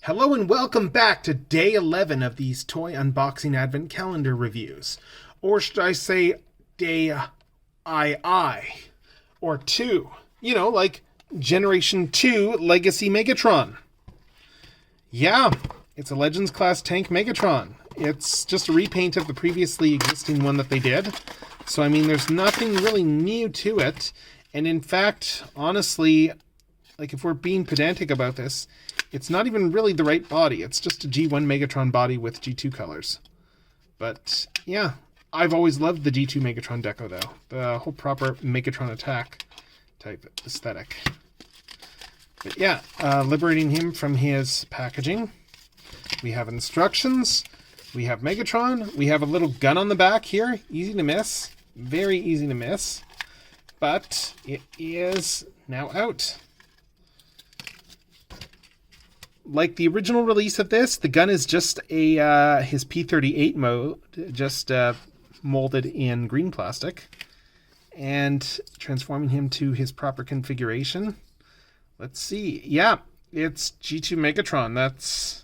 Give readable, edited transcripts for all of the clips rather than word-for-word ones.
Hello and welcome back to day 11 of these toy unboxing advent calendar reviews. Or should I say day II or 2. You know, like Generation 2 Legacy Megatron. Yeah, it's a Legends class tank Megatron. It's just a repaint of the previously existing one that they did. So I mean, there's nothing really new to it. And in fact, honestly, like if we're being pedantic about this, it's not even really the right body. It's just a G1 Megatron body with G2 colors. But yeah, I've always loved the G2 Megatron deco though. The whole proper Megatron attack type aesthetic. But yeah, liberating him from his packaging. We have instructions. We have Megatron. We have a little gun on the back here. Easy to miss. Very easy to miss. But it is now out. Like the original release of this, the gun is just a his P38 mode, just molded in green plastic, and transforming him to his proper configuration. Let's see. Yeah, it's G2 Megatron. That's,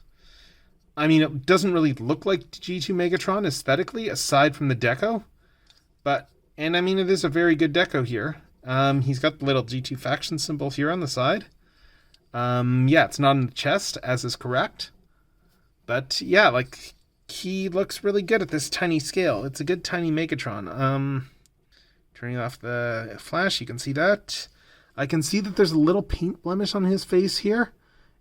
I mean, it doesn't really look like G2 Megatron aesthetically, aside from the deco, but, and I mean, it is a very good deco here. He's got the little G2 faction symbol here on the side. Yeah, it's not in the chest, as is correct. But yeah, like, he looks really good at this tiny scale. It's a good tiny Megatron. Turning off the flash, you can see that. I can see that there's a little paint blemish on his face here.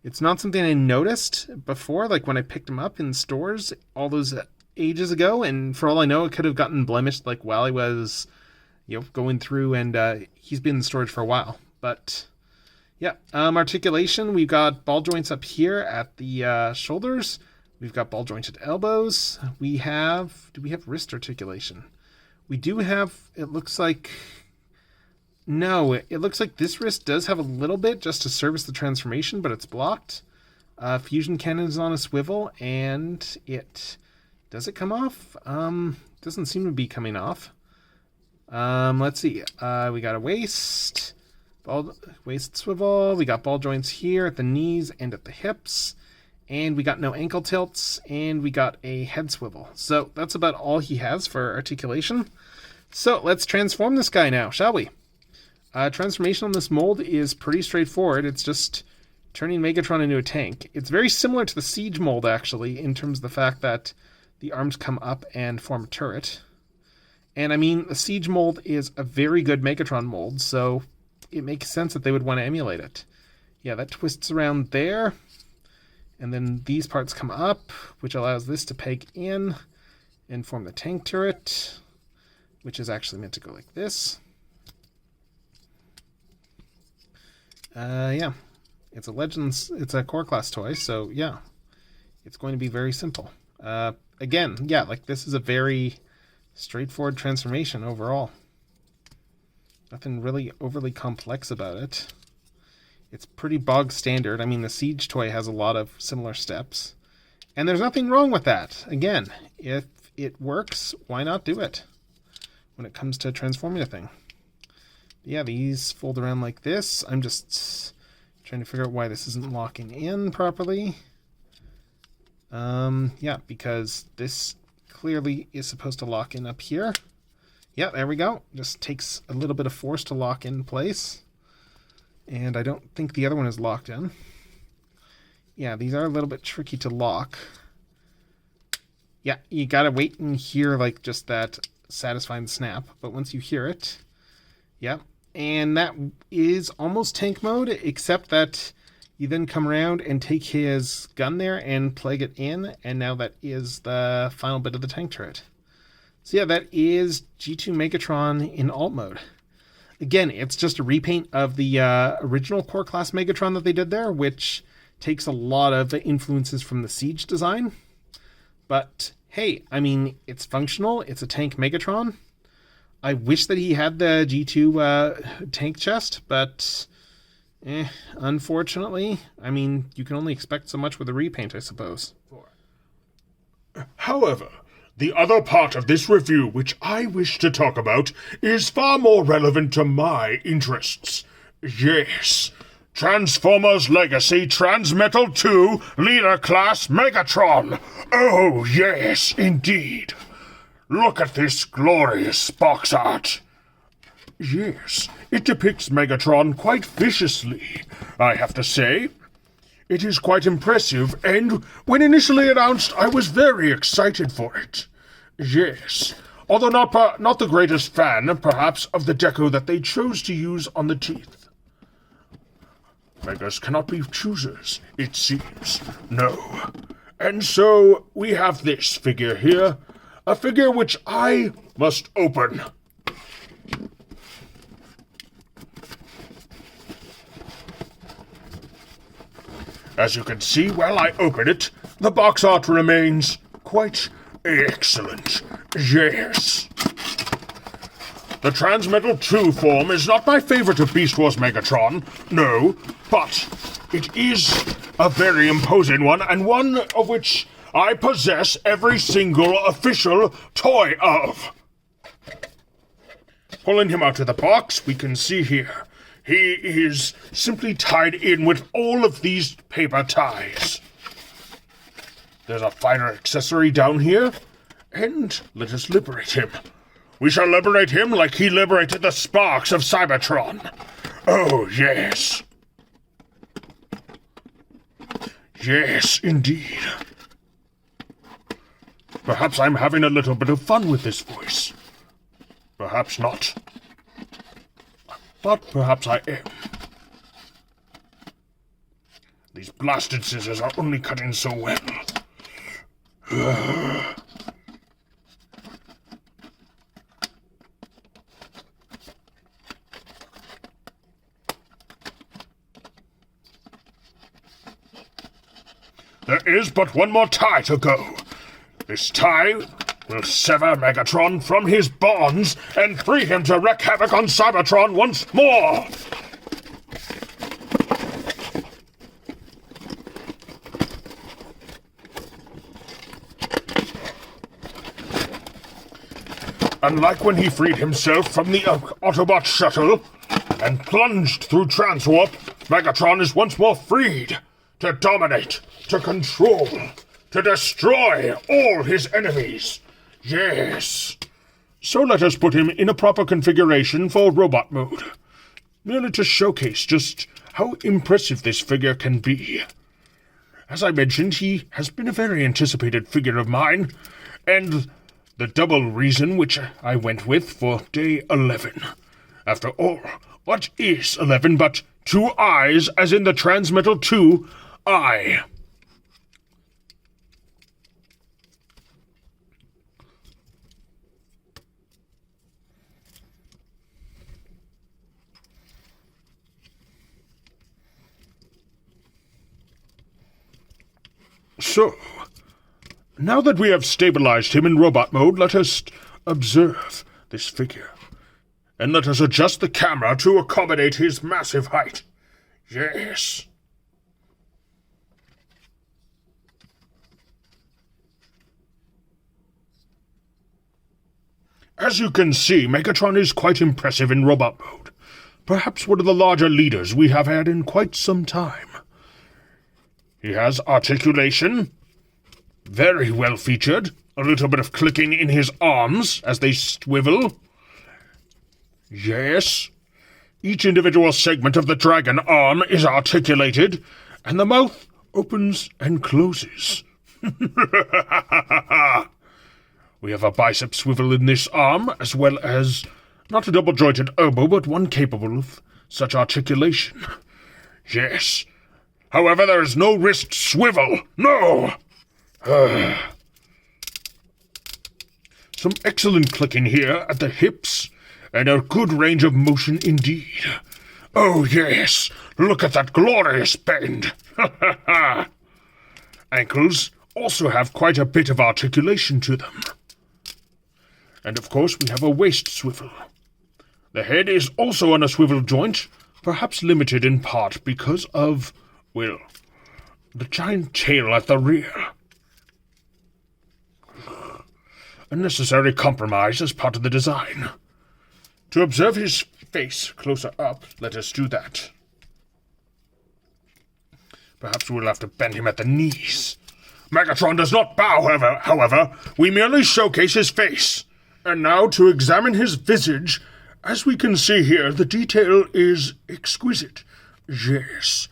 It's not something I noticed before, like when I picked him up in stores all those ages ago, and for all I know, it could have gotten blemished like while I was, you know, going through, and he's been in storage for a while. But yeah, articulation, we've got ball joints up here at the shoulders. We've got ball jointed elbows. We have, do we have wrist articulation? We do have, it looks like, no, it looks like this wrist does have a little bit just to service the transformation, but it's blocked. Fusion cannon is on a swivel, and it, does it come off? Doesn't seem to be coming off. Let's see, we got a waist. Waist swivel, we got ball joints here at the knees and at the hips, and we got no ankle tilts, and we got a head swivel. So that's about all he has for articulation. So let's transform this guy now, shall we? Transformation on this mold is pretty straightforward. It's just turning Megatron into a tank. It's very similar to the Siege mold, actually, in terms of the fact that the arms come up and form a turret. And I mean, the Siege mold is a very good Megatron mold, so it makes sense that they would want to emulate it. Yeah, that twists around there. And then these parts come up, which allows this to peg in and form the tank turret, which is actually meant to go like this. Yeah, it's a Legends, it's a core class toy, so yeah, it's going to be very simple. Again, yeah, like this is a very straightforward transformation overall. Nothing really overly complex about it. It's pretty bog standard. I mean, the Siege toy has a lot of similar steps. And there's nothing wrong with that. Again, if it works, why not do it when it comes to transforming a thing? Yeah, these fold around like this. I'm just trying to figure out why this isn't locking in properly. Yeah, because this clearly is supposed to lock in up here. Yeah, there we go. Just takes a little bit of force to lock in place. And I don't think the other one is locked in. Yeah, these are a little bit tricky to lock. Yeah, you gotta wait and hear like just that satisfying snap. But once you hear it, yeah. And that is almost tank mode, except that you then come around and take his gun there and plug it in. And now that is the final bit of the tank turret. So yeah, that is G2 Megatron in alt mode. Again, it's just a repaint of the original core class Megatron that they did there, which takes a lot of influences from the Siege design. But hey, I mean, it's functional. It's a tank Megatron. I wish that he had the G2 tank chest, but unfortunately, I mean, you can only expect so much with a repaint, I suppose. However, the other part of this review which I wish to talk about is far more relevant to my interests. Yes, Transformers Legacy Transmetal 2 Leader Class Megatron. Oh, yes, indeed. Look at this glorious box art. Yes, it depicts Megatron quite viciously, I have to say. It is quite impressive, and when initially announced, I was very excited for it. Yes, although not the greatest fan, perhaps, of the deco that they chose to use on the teeth. Megas cannot be choosers, it seems. No. And so, we have this figure here, a figure which I must open. As you can see while I open it, the box art remains quite excellent. Yes. The Transmetal 2 form is not my favorite of Beast Wars Megatron, no, but it is a very imposing one, and one of which I possess every single official toy of. Pulling him out of the box, we can see here. He is simply tied in with all of these paper ties. There's a finer accessory down here, and let us liberate him. We shall liberate him like he liberated the sparks of Cybertron. Oh, yes. Yes, indeed. Perhaps I'm having a little bit of fun with this voice. Perhaps not. But perhaps I am. These blasted scissors are only cutting so well. There is but one more tie to go. This tie will sever Megatron from his bonds and free him to wreak havoc on Cybertron once more. Unlike when he freed himself from the Autobot shuttle and plunged through transwarp, Megatron is once more freed to dominate, to control, to destroy all his enemies. Yes. So let us put him in a proper configuration for robot mode, merely to showcase just how impressive this figure can be. As I mentioned, he has been a very anticipated figure of mine, and the double reason which I went with for day 11. After all, what is 11 but 2 eyes, as in the Transmetal 2 eye? So, now that we have stabilized him in robot mode, let us observe this figure. And let us adjust the camera to accommodate his massive height. Yes. As you can see, Megatron is quite impressive in robot mode. Perhaps one of the larger leaders we have had in quite some time. He has articulation, very well featured, a little bit of clicking in his arms as they swivel. Yes, each individual segment of the dragon arm is articulated, and the mouth opens and closes. We have a bicep swivel in this arm, as well as not a double-jointed elbow, but one capable of such articulation. Yes. However, there is no wrist swivel. No! Some excellent clicking here at the hips, and a good range of motion indeed. Oh, yes! Look at that glorious bend! Ankles also have quite a bit of articulation to them. And of course, we have a waist swivel. The head is also on a swivel joint, perhaps limited in part because of, well, the giant tail at the rear. A necessary compromise as part of the design. To observe his face closer up, let us do that. Perhaps we'll have to bend him at the knees. Megatron does not bow, however. We merely showcase his face. And now to examine his visage. As we can see here, the detail is exquisite. Yes.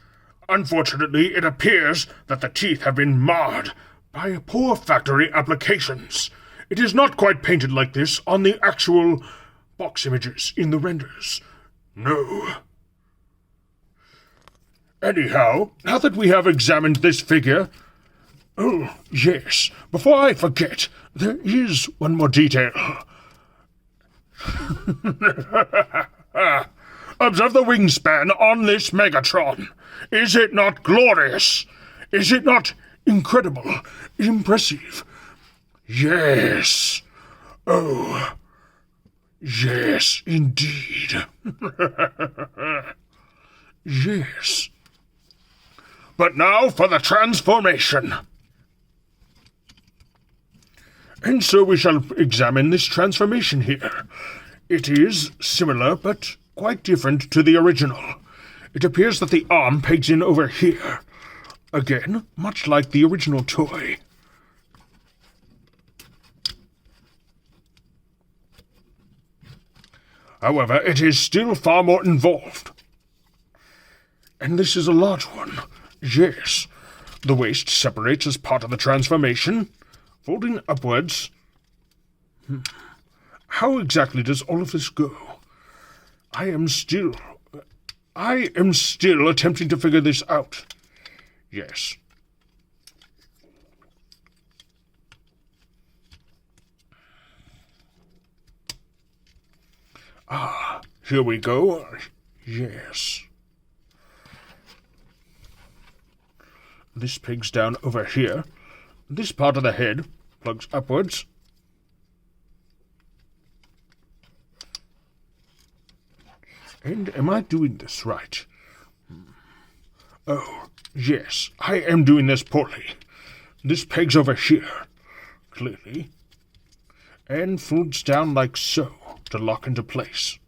Unfortunately, it appears that the teeth have been marred by poor factory applications. It is not quite painted like this on the actual box images in the renders. No. Anyhow, now that we have examined this figure... Oh, yes. Before I forget, there is one more detail. Observe the wingspan on this Megatron. Is it not glorious? Is it not incredible? Impressive? Yes. Oh, yes, indeed. Yes. But now for the transformation. And so we shall examine this transformation here. It is similar, but quite different to the original. It appears that the arm pegs in over here. Again, much like the original toy. However, it is still far more involved. And this is a large one. Yes. The waist separates as part of the transformation, folding upwards. How exactly does all of this go? I am still attempting to figure this out. Yes. Ah, here we go. Yes. This pegs down over here. This part of the head plugs upwards. And am I doing this right? Oh, yes, I am doing this poorly. This pegs over here, clearly, and folds down like so to lock into place.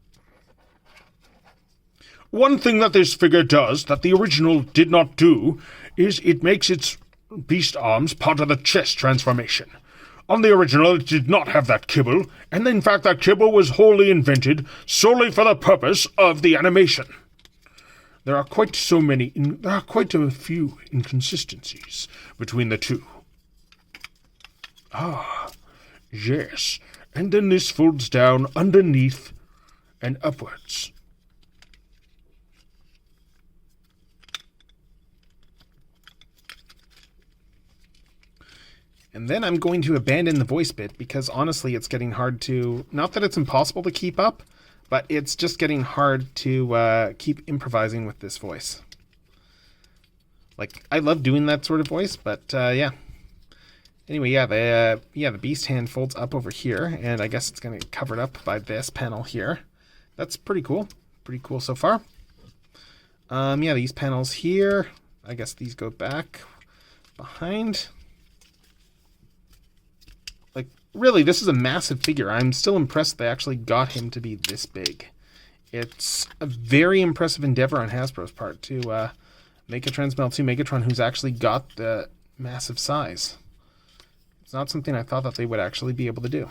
One thing that this figure does that the original did not do is it makes its beast arms part of the chest transformation. On the original, it did not have that kibble, and in fact that kibble was wholly invented solely for the purpose of the animation. There are quite a few inconsistencies between the two. Ah, yes, and then this folds down underneath and upwards. And then I'm going to abandon the voice bit because honestly it's getting hard to, not that it's impossible to keep up, but it's just getting hard to keep improvising with this voice. Like, I love doing that sort of voice, but yeah. Anyway, the beast hand folds up over here, and I guess it's going to get covered up by this panel here. That's pretty cool. Pretty cool so far. Yeah, these panels here, I guess these go back behind. Like, really, this is a massive figure. I'm still impressed they actually got him to be this big. It's a very impressive endeavor on Hasbro's part to make a Transmetal 2 Megatron who's actually got the massive size. It's not something I thought that they would actually be able to do.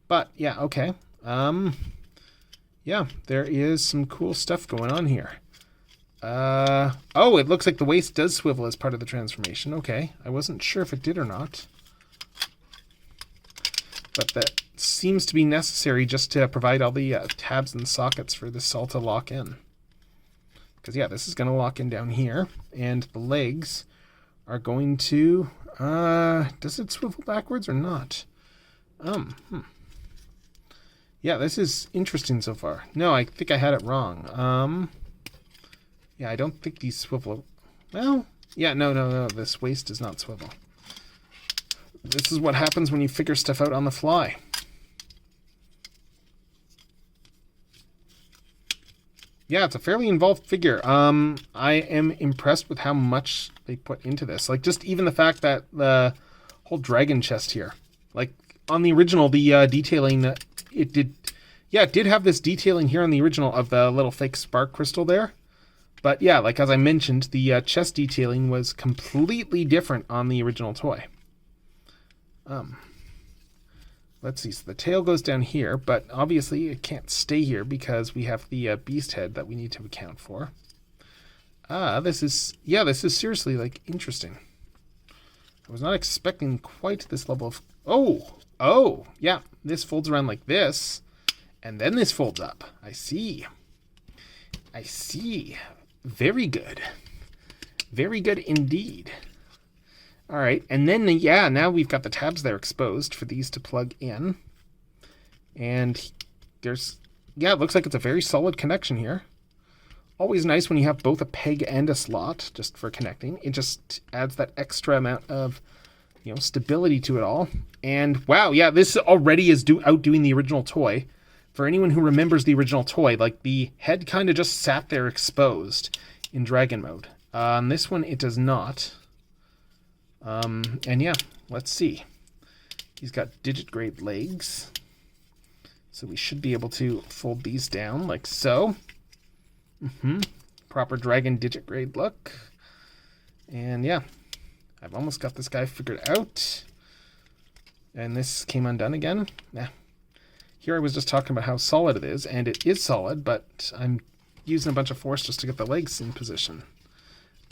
But, yeah, okay. Yeah, there is some cool stuff going on here. Oh, it looks like the waist does swivel as part of the transformation. Okay, I wasn't sure if it did or not. But that seems to be necessary just to provide all the tabs and sockets for this all to lock in. Because, yeah, this is going to lock in down here. And the legs are going to... does it swivel backwards or not? Yeah, this is interesting so far. No, I think I had it wrong. Yeah, I don't think these swivel... Well, yeah, no. This waist does not swivel. This is what happens when you figure stuff out on the fly. Yeah, it's a fairly involved figure. I am impressed with how much they put into this. Like, just even the fact that the whole dragon chest here. Like, on the original, the detailing, it did... Yeah, it did have this detailing here on the original of the little fake spark crystal there. But yeah, like as I mentioned, the chest detailing was completely different on the original toy. Let's see, so the tail goes down here, but obviously it can't stay here because we have the beast head that we need to account for. This is seriously, like, interesting. I was not expecting quite this level of... Oh, yeah, this folds around like this, and then this folds up. I see. Very good. Very good indeed. All right, and then, yeah, now we've got the tabs there exposed for these to plug in. And there's, yeah, it looks like it's a very solid connection here. Always nice when you have both a peg and a slot just for connecting. It just adds that extra amount of, stability to it all. And wow, yeah, this already is outdoing the original toy. For anyone who remembers the original toy, like the head kind of just sat there exposed in dragon mode. On this one, it does not. And yeah, let's see. He's got digit grade legs. So we should be able to fold these down like so. Proper dragon digit grade look. And yeah, I've almost got this guy figured out. And this came undone again. Yeah. Here I was just talking about how solid it is, and it is solid, but I'm using a bunch of force just to get the legs in position.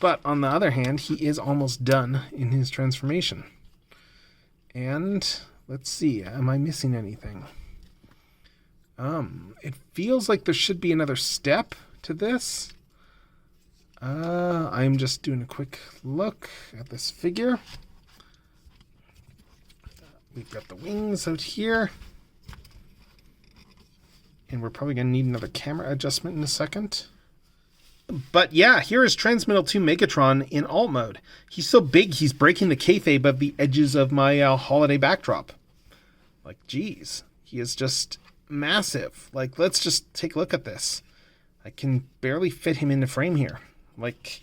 But on the other hand, he is almost done in his transformation. And let's see, am I missing anything? It feels like there should be another step to this. I'm just doing a quick look at this figure. We've got the wings out here. And we're probably going to need another camera adjustment in a second. But yeah, here is Transmetal 2 Megatron in alt mode. He's so big, he's breaking the kayfabe of the edges of my holiday backdrop. Like, geez, he is just massive. Like, let's just take a look at this. I can barely fit him into frame here. Like,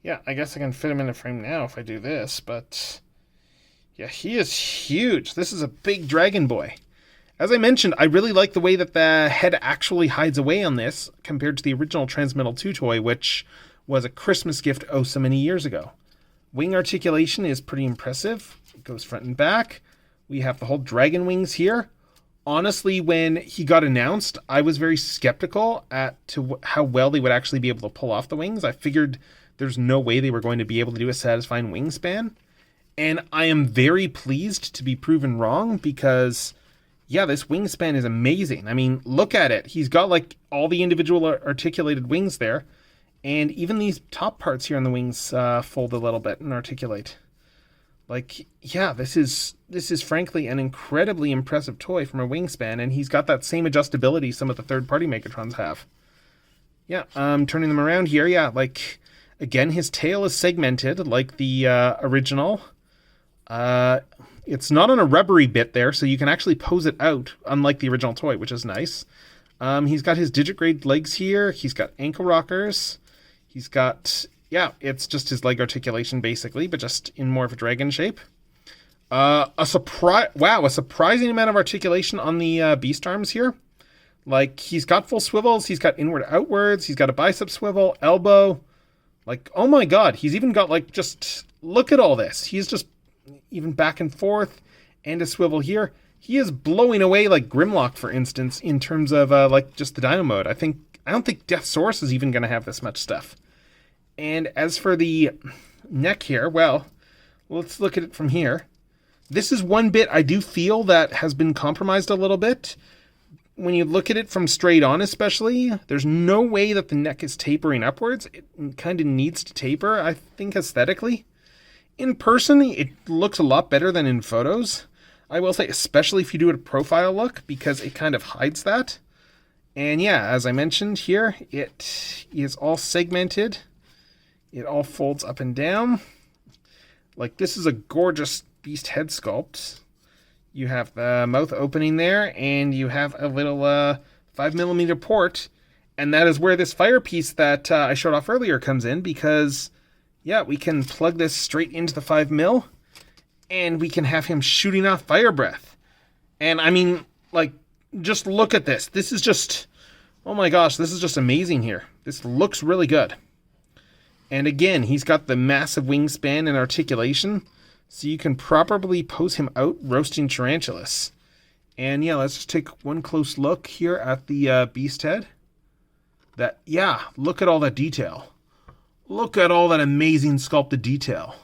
yeah, I guess I can fit him into frame now if I do this, but yeah, he is huge. This is a big dragon boy. As I mentioned, I really like the way that the head actually hides away on this compared to the original Transmetal 2 toy, which was a Christmas gift oh so many years ago. Wing articulation is pretty impressive. It goes front and back. We have the whole dragon wings here. Honestly, when he got announced, I was very skeptical to how well they would actually be able to pull off the wings. I figured there's no way they were going to be able to do a satisfying wingspan. And I am very pleased to be proven wrong because... yeah, this wingspan is amazing. I mean, look at it. He's got like all the individual articulated wings there. And even these top parts here on the wings fold a little bit and articulate. Like, yeah, this is frankly an incredibly impressive toy from a wingspan. And he's got that same adjustability some of the third-party Megatrons have. Yeah, turning them around here. Yeah, like, again, his tail is segmented like the original. It's not on a rubbery bit there, so you can actually pose it out, unlike the original toy, which is nice. He's got his digit grade legs here. He's got ankle rockers. He's got, yeah, it's just his leg articulation basically, but just in more of a dragon shape. A surprising amount of articulation on the beast arms here. Like, he's got full swivels. He's got inward outwards. He's got a bicep swivel, elbow. Like, oh my god, he's even got, like, just look at all this. He's just even back and forth, and a swivel here. He is blowing away like Grimlock, for instance, in terms of like just the Dino mode. I don't think Death Source is even going to have this much stuff. And as for the neck here, well, let's look at it from here. This is one bit I do feel that has been compromised a little bit. When you look at it from straight on especially, there's no way that the neck is tapering upwards. It kind of needs to taper, I think, aesthetically. In person, it looks a lot better than in photos. I will say, especially if you do a profile look, because it kind of hides that. And yeah, as I mentioned here, it is all segmented. It all folds up and down. Like, this is a gorgeous beast head sculpt. You have the mouth opening there, and you have a little 5mm port. And that is where this fire piece that I showed off earlier comes in, because... yeah, we can plug this straight into the 5mm, and we can have him shooting off fire breath. And I mean, like, just look at this. This is just, oh my gosh, this is just amazing here. This looks really good. And again, he's got the massive wingspan and articulation, so you can properly pose him out roasting tarantulas. And yeah, let's just take one close look here at the beast head. Look at all that detail. Look at all that amazing sculpted detail.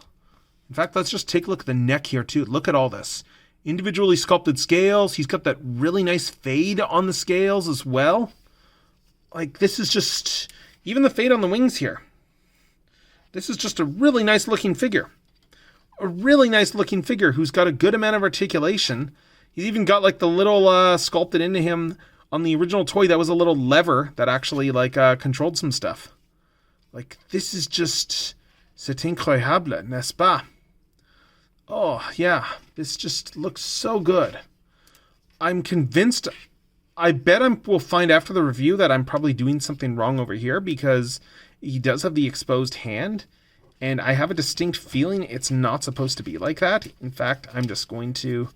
In fact, let's just take a look at the neck here too. Look at all this. Individually sculpted scales. He's got that really nice fade on the scales as well. Like, this is just... Even the fade on the wings here. This is just a really nice looking figure. A really nice looking figure who's got a good amount of articulation. He's even got like the little sculpted into him on the original toy. That was a little lever that actually like controlled some stuff. Like, this is just... C'est incroyable, n'est-ce pas? Oh, yeah. This just looks so good. I'm convinced... I bet we'll find after the review that I'm probably doing something wrong over here, because he does have the exposed hand, and I have a distinct feeling it's not supposed to be like that. In fact, I'm just going to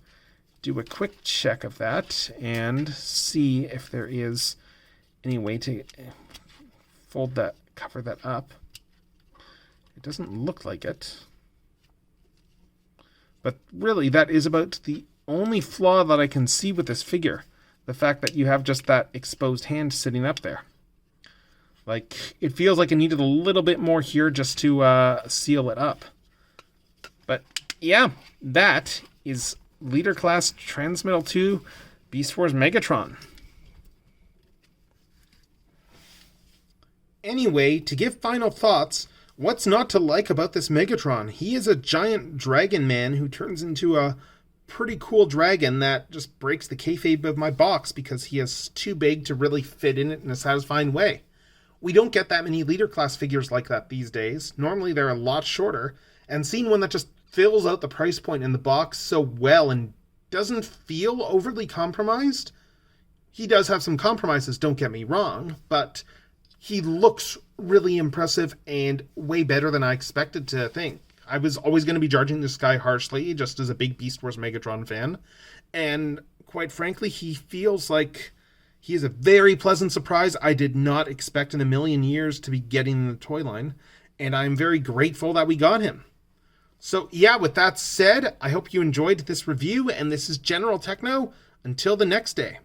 do a quick check of that and see if there is any way to cover that up. It doesn't look like it. But really, that is about the only flaw that I can see with this figure. The fact that you have just that exposed hand sitting up there. Like, it feels like it needed a little bit more here just to seal it up. But yeah, that is Leader Class Transmetal 2 Beast Wars Megatron. Anyway, to give final thoughts, what's not to like about this Megatron? He is a giant dragon man who turns into a pretty cool dragon that just breaks the kayfabe of my box because he is too big to really fit in it in a satisfying way. We don't get that many leader class figures like that these days. Normally they're a lot shorter, and seeing one that just fills out the price point in the box so well and doesn't feel overly compromised. He does have some compromises, don't get me wrong, but he looks really impressive and way better than I expected to think. I was always going to be judging this guy harshly, just as a big Beast Wars Megatron fan. And quite frankly, he feels like he is a very pleasant surprise. I did not expect in a million years to be getting in the toy line. And I'm very grateful that we got him. So yeah, with that said, I hope you enjoyed this review. And this is General Techno. Until the next day.